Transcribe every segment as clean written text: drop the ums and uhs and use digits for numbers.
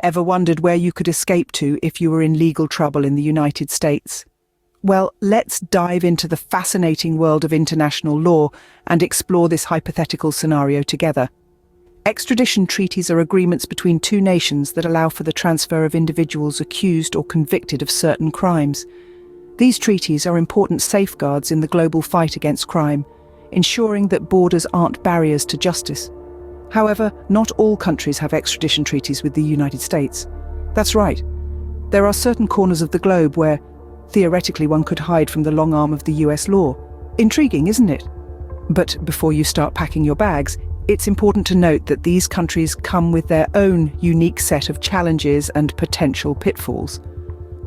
Ever wondered where you could escape to if you were in legal trouble in the United States? Well, let's dive into the fascinating world of international law and explore this hypothetical scenario together. Extradition treaties are agreements between two nations that allow for the transfer of individuals accused or convicted of certain crimes. These treaties are important safeguards in the global fight against crime, ensuring that borders aren't barriers to justice. However, not all countries have extradition treaties with the United States. That's right. There are certain corners of the globe where, theoretically, one could hide from the long arm of the US law. Intriguing, isn't it? But before you start packing your bags, it's important to note that these countries come with their own unique set of challenges and potential pitfalls.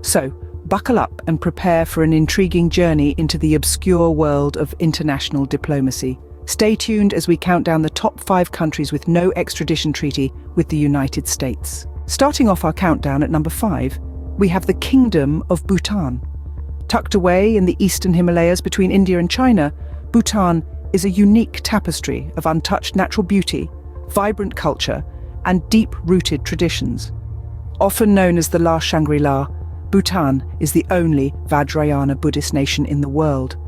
So, buckle up and prepare for an intriguing journey into the obscure world of international diplomacy. Stay tuned as we count down the top 5 countries with no extradition treaty with the United States. Starting off our countdown at number 5, we have the Kingdom of Bhutan. Tucked away in the eastern Himalayas between India and China, Bhutan is a unique tapestry of untouched natural beauty, vibrant culture, and deep-rooted traditions. Often known as the last Shangri-La, Bhutan is the only Vajrayana Buddhist nation in the world.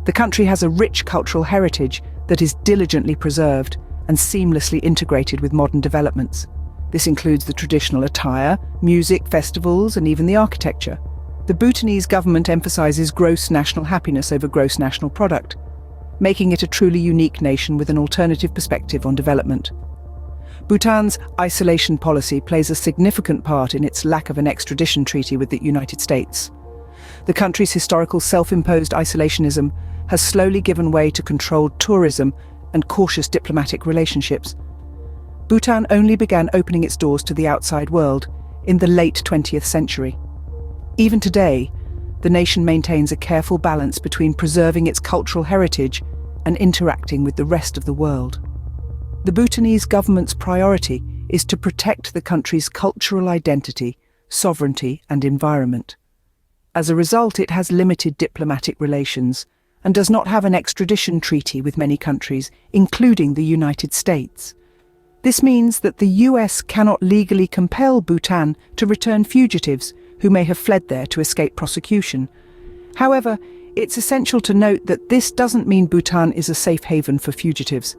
The country has a rich cultural heritage that is diligently preserved and seamlessly integrated with modern developments. This includes the traditional attire, music, festivals, and even the architecture. The Bhutanese government emphasizes gross national happiness over gross national product, making it a truly unique nation with an alternative perspective on development. Bhutan's isolation policy plays a significant part in its lack of an extradition treaty with the United States. The country's historical self-imposed isolationism has slowly given way to controlled tourism and cautious diplomatic relationships. Bhutan only began opening its doors to the outside world in the late 20th century. Even today, the nation maintains a careful balance between preserving its cultural heritage and interacting with the rest of the world. The Bhutanese government's priority is to protect the country's cultural identity, sovereignty, and environment. As a result, it has limited diplomatic relations and does not have an extradition treaty with many countries, including the United States. This means that the US cannot legally compel Bhutan to return fugitives who may have fled there to escape prosecution. However, it's essential to note that this doesn't mean Bhutan is a safe haven for fugitives.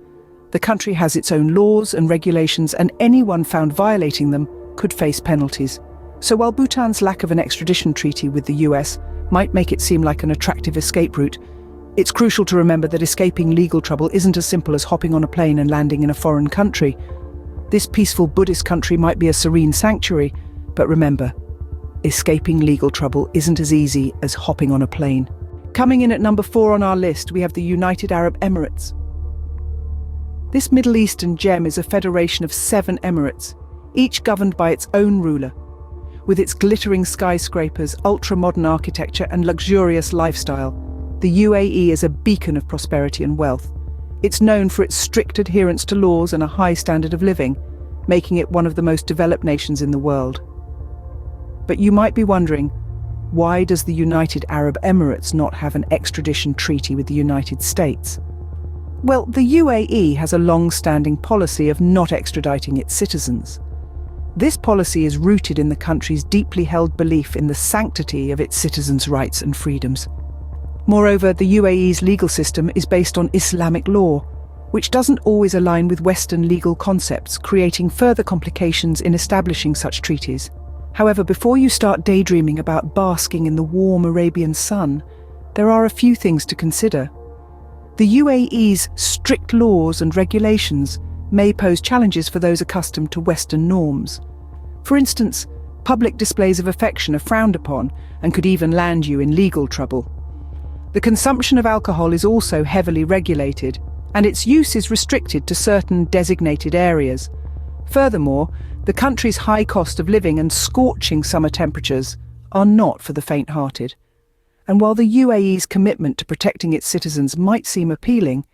The country has its own laws and regulations, and anyone found violating them could face penalties. So while Bhutan's lack of an extradition treaty with the US might make it seem like an attractive escape route, it's crucial to remember that escaping legal trouble isn't as simple as hopping on a plane and landing in a foreign country. This peaceful Buddhist country might be a serene sanctuary, but remember, escaping legal trouble isn't as easy as hopping on a plane. Coming in at number 4 on our list, we have the United Arab Emirates. This Middle Eastern gem is a federation of 7 emirates, each governed by its own ruler. With its glittering skyscrapers, ultra-modern architecture, and luxurious lifestyle, the UAE is a beacon of prosperity and wealth. It's known for its strict adherence to laws and a high standard of living, making it one of the most developed nations in the world. But you might be wondering, why does the United Arab Emirates not have an extradition treaty with the United States? Well, the UAE has a long-standing policy of not extraditing its citizens. This policy is rooted in the country's deeply held belief in the sanctity of its citizens' rights and freedoms. Moreover, the UAE's legal system is based on Islamic law, which doesn't always align with Western legal concepts, creating further complications in establishing such treaties. However, before you start daydreaming about basking in the warm Arabian sun, there are a few things to consider. The UAE's strict laws and regulations may pose challenges for those accustomed to Western norms. For instance, public displays of affection are frowned upon and could even land you in legal trouble. The consumption of alcohol is also heavily regulated, and its use is restricted to certain designated areas. Furthermore, the country's high cost of living and scorching summer temperatures are not for the faint-hearted. And while the UAE's commitment to protecting its citizens might seem appealing,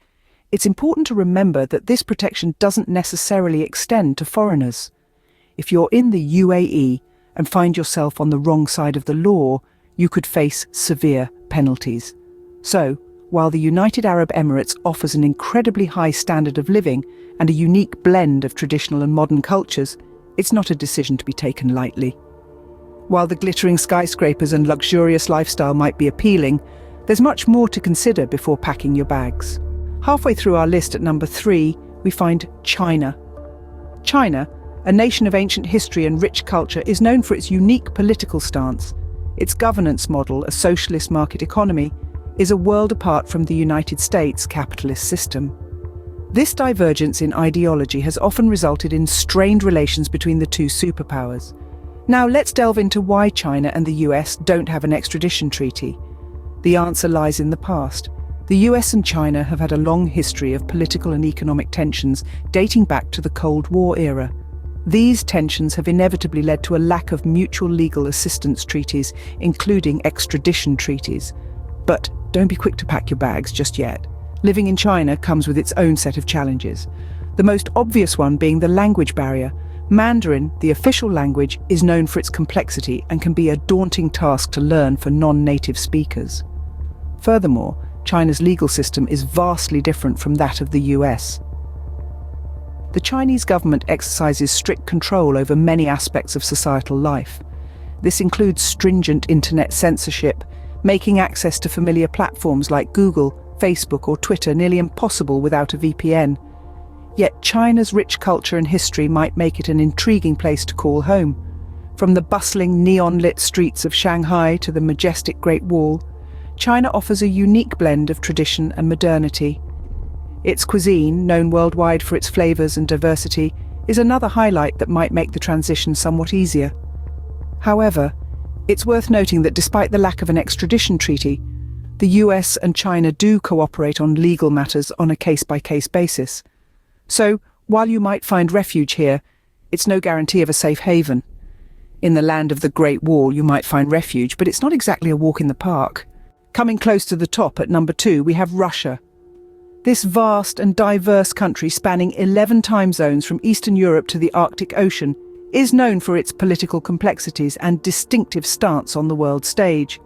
it's important to remember that this protection doesn't necessarily extend to foreigners. If you're in the UAE and find yourself on the wrong side of the law, you could face severe penalties. So, while the United Arab Emirates offers an incredibly high standard of living and a unique blend of traditional and modern cultures, It's not a decision to be taken lightly. While the glittering skyscrapers and luxurious lifestyle might be appealing, there's much more to consider before packing your bags. Halfway through our list at number 3, we find China. China, a nation of ancient history and rich culture, is known for its unique political stance. Its governance model, a socialist market economy, is a world apart from the United States' capitalist system. This divergence in ideology has often resulted in strained relations between the two superpowers. Now let's delve into why China and the US don't have an extradition treaty. The answer lies in the past. The US and China have had a long history of political and economic tensions dating back to the Cold War era. These tensions have inevitably led to a lack of mutual legal assistance treaties, including extradition treaties. But don't be quick to pack your bags just yet. Living in China comes with its own set of challenges. The most obvious one being the language barrier. Mandarin, the official language, is known for its complexity and can be a daunting task to learn for non-native speakers. Furthermore, China's legal system is vastly different from that of the US. The Chinese government exercises strict control over many aspects of societal life. This includes stringent internet censorship, making access to familiar platforms like Google, Facebook or Twitter nearly impossible without a VPN. Yet China's rich culture and history might make it an intriguing place to call home. From the bustling neon-lit streets of Shanghai to the majestic Great Wall, China offers a unique blend of tradition and modernity. Its cuisine, known worldwide for its flavors and diversity, is another highlight that might make the transition somewhat easier. However, it's worth noting that despite the lack of an extradition treaty, the US and China do cooperate on legal matters on a case-by-case basis. So, while you might find refuge here, it's no guarantee of a safe haven. In the land of the Great Wall, you might find refuge, but it's not exactly a walk in the park. Coming close to the top at number 2, we have Russia. This vast and diverse country, spanning 11 time zones from Eastern Europe to the Arctic Ocean, is known for its political complexities and distinctive stance on the world stage.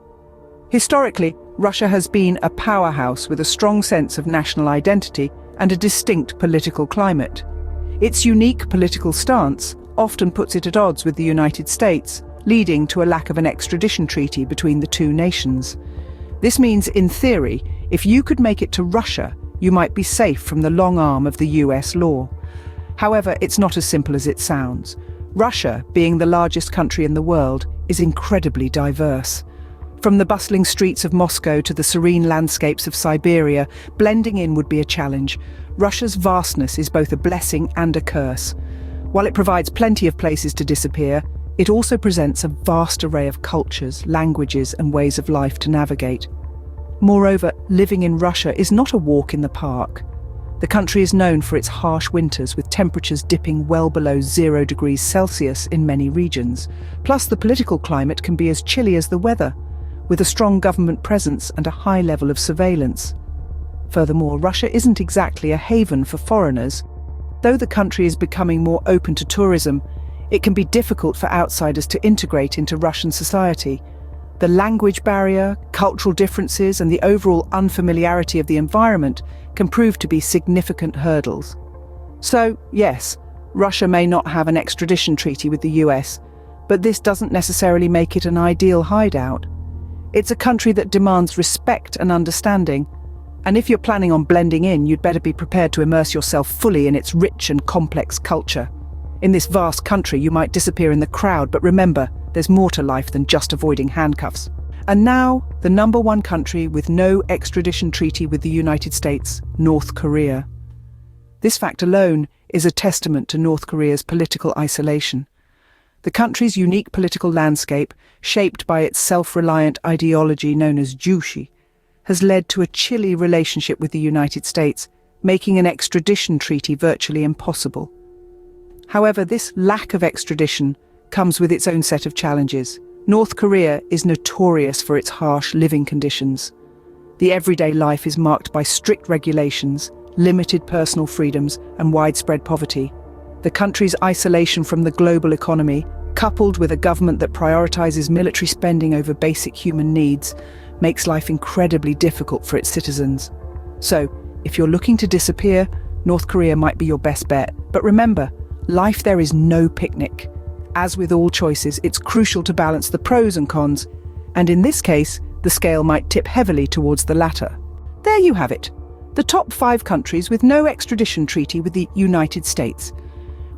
Historically, Russia has been a powerhouse with a strong sense of national identity and a distinct political climate. Its unique political stance often puts it at odds with the United States, leading to a lack of an extradition treaty between the two nations. This means, in theory, if you could make it to Russia, you might be safe from the long arm of the US law. However, it's not as simple as it sounds. Russia, being the largest country in the world, is incredibly diverse. From the bustling streets of Moscow to the serene landscapes of Siberia, blending in would be a challenge. Russia's vastness is both a blessing and a curse. While it provides plenty of places to disappear, it also presents a vast array of cultures, languages, and ways of life to navigate. Moreover, living in Russia is not a walk in the park. The country is known for its harsh winters, with temperatures dipping well below 0 degrees Celsius in many regions. Plus, the political climate can be as chilly as the weather, with a strong government presence and a high level of surveillance. Furthermore, Russia isn't exactly a haven for foreigners. Though the country is becoming more open to tourism, it can be difficult for outsiders to integrate into Russian society. The language barrier, cultural differences, and the overall unfamiliarity of the environment can prove to be significant hurdles. So, yes, Russia may not have an extradition treaty with the US, but this doesn't necessarily make it an ideal hideout. It's a country that demands respect and understanding, and if you're planning on blending in, you'd better be prepared to immerse yourself fully in its rich and complex culture. In this vast country, you might disappear in the crowd, but remember, there's more to life than just avoiding handcuffs. And now, the number 1 country with no extradition treaty with the United States, North Korea. This fact alone is a testament to North Korea's political isolation. The country's unique political landscape, shaped by its self-reliant ideology known as Juche, has led to a chilly relationship with the United States, making an extradition treaty virtually impossible. However, this lack of extradition comes with its own set of challenges. North Korea is notorious for its harsh living conditions. The everyday life is marked by strict regulations, limited personal freedoms, and widespread poverty. The country's isolation from the global economy, coupled with a government that prioritizes military spending over basic human needs, makes life incredibly difficult for its citizens. So, if you're looking to disappear, North Korea might be your best bet. But remember, Life there is no picnic. As with all choices, it's crucial to balance the pros and cons, and in this case, the scale might tip heavily towards the latter. There you have it, the top 5 countries with no extradition treaty with the United States.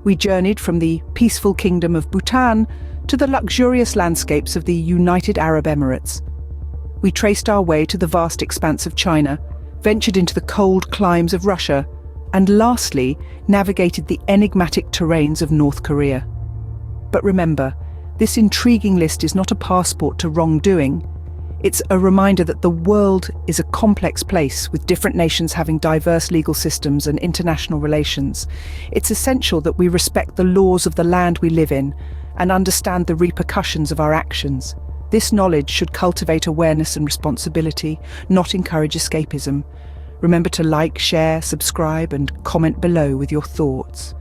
We journeyed from the peaceful kingdom of Bhutan to the luxurious landscapes of the United Arab Emirates. We traced our way to the vast expanse of China, ventured into the cold climes of Russia, and lastly, navigated the enigmatic terrains of North Korea. But remember, this intriguing list is not a passport to wrongdoing. It's a reminder that the world is a complex place with different nations having diverse legal systems and international relations. It's essential that we respect the laws of the land we live in and understand the repercussions of our actions. This knowledge should cultivate awareness and responsibility, not encourage escapism. Remember to like, share, subscribe, and comment below with your thoughts.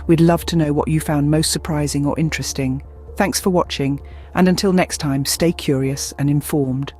We'd love to know what you found most surprising or interesting. Thanks for watching, and until next time, stay curious and informed.